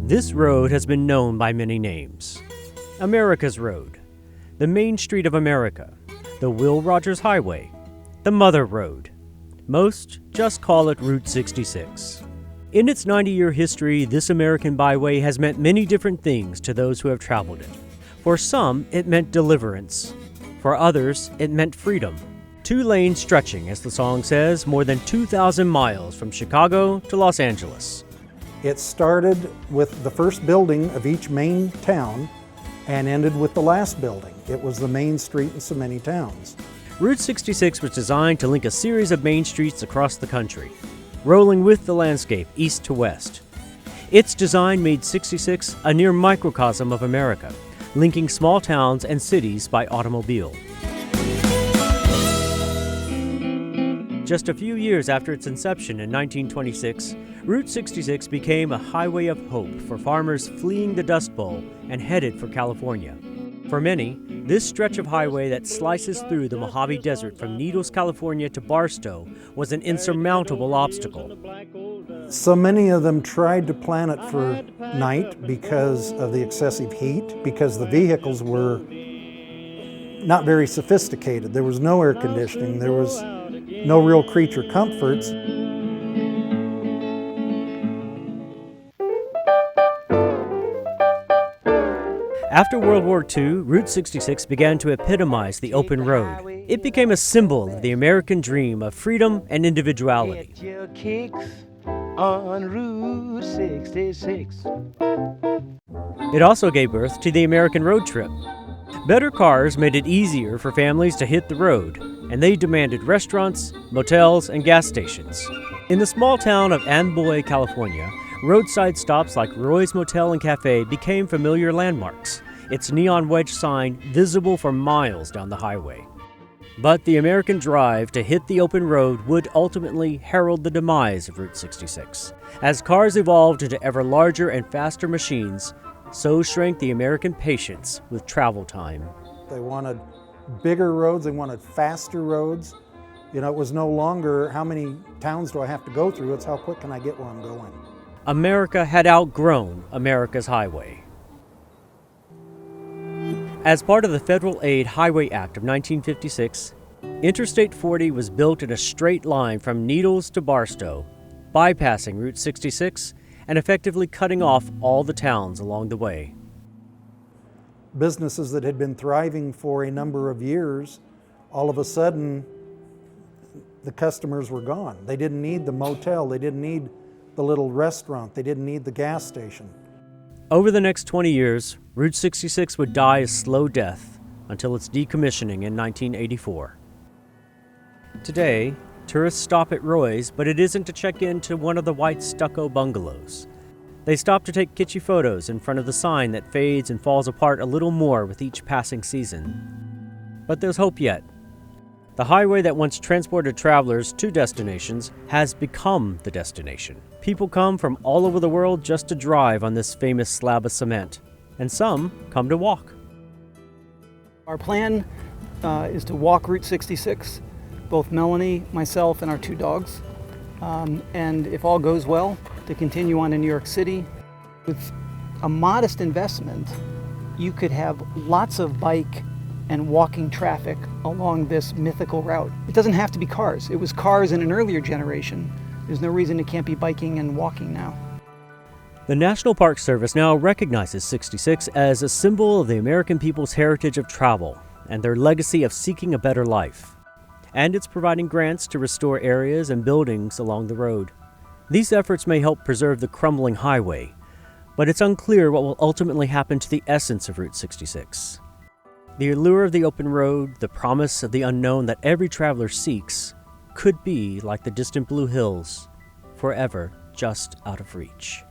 This road has been known by many names. America's Road, the Main Street of America, the Will Rogers Highway, the Mother Road. Most just call it Route 66. In its 90-year history, this American byway has meant many different things to those who have traveled it. For some, it meant deliverance. For others, it meant freedom. 2 lanes stretching, as the song says, more than 2,000 miles from Chicago to Los Angeles. It started with the first building of each main town and ended with the last building. It was the main street in so many towns. Route 66 was designed to link a series of main streets across the country, rolling with the landscape east to west. Its design made 66 a near microcosm of America, linking small towns and cities by automobile. Just a few years after its inception in 1926, Route 66 became a highway of hope for farmers fleeing the Dust Bowl and headed for California. For many, this stretch of highway that slices through the Mojave Desert from Needles, California to Barstow was an insurmountable obstacle. So many of them tried to plan it for night because of the excessive heat, because the vehicles were not very sophisticated. There was no air conditioning, there was no real creature comforts. After World War II, Route 66 began to epitomize the open road. It became a symbol of the American dream of freedom and individuality. Get your kicks on Route 66. It also gave birth to the American road trip. Better cars made it easier for families to hit the road, and they demanded restaurants, motels, and gas stations. In the small town of Amboy, California, roadside stops like Roy's Motel and Cafe became familiar landmarks, its neon wedge sign visible for miles down the highway. But the American drive to hit the open road would ultimately herald the demise of Route 66. As cars evolved into ever larger and faster machines, so shrank the American patience with travel time. They wanted bigger roads, they wanted faster roads. You know, it was no longer how many towns do I have to go through, it's how quick can I get where I'm going. America had outgrown America's highway. As part of the Federal Aid Highway Act of 1956, Interstate 40 was built in a straight line from Needles to Barstow, bypassing Route 66 and effectively cutting off all the towns along the way. Businesses that had been thriving for a number of years, all of a sudden, the customers were gone. They didn't need the motel, they didn't need the little restaurant, they didn't need the gas station. Over the next 20 years, Route 66 would die a slow death until its decommissioning in 1984. Today, tourists stop at Roy's, but it isn't to check into one of the white stucco bungalows. They stop to take kitschy photos in front of the sign that fades and falls apart a little more with each passing season. But there's hope yet. The highway that once transported travelers to destinations has become the destination. People come from all over the world just to drive on this famous slab of cement, and some come to walk. Our plan is to walk Route 66, both Melanie, myself, and our 2 dogs. And if all goes well, to continue on to New York City. With a modest investment, you could have lots of bike and walking traffic along this mythical route. It doesn't have to be cars. It was cars in an earlier generation. There's no reason it can't be biking and walking now. The National Park Service now recognizes 66 as a symbol of the American people's heritage of travel and their legacy of seeking a better life. And it's providing grants to restore areas and buildings along the road. These efforts may help preserve the crumbling highway, but it's unclear what will ultimately happen to the essence of Route 66. The allure of the open road, the promise of the unknown that every traveler seeks, could be like the distant blue hills, forever just out of reach.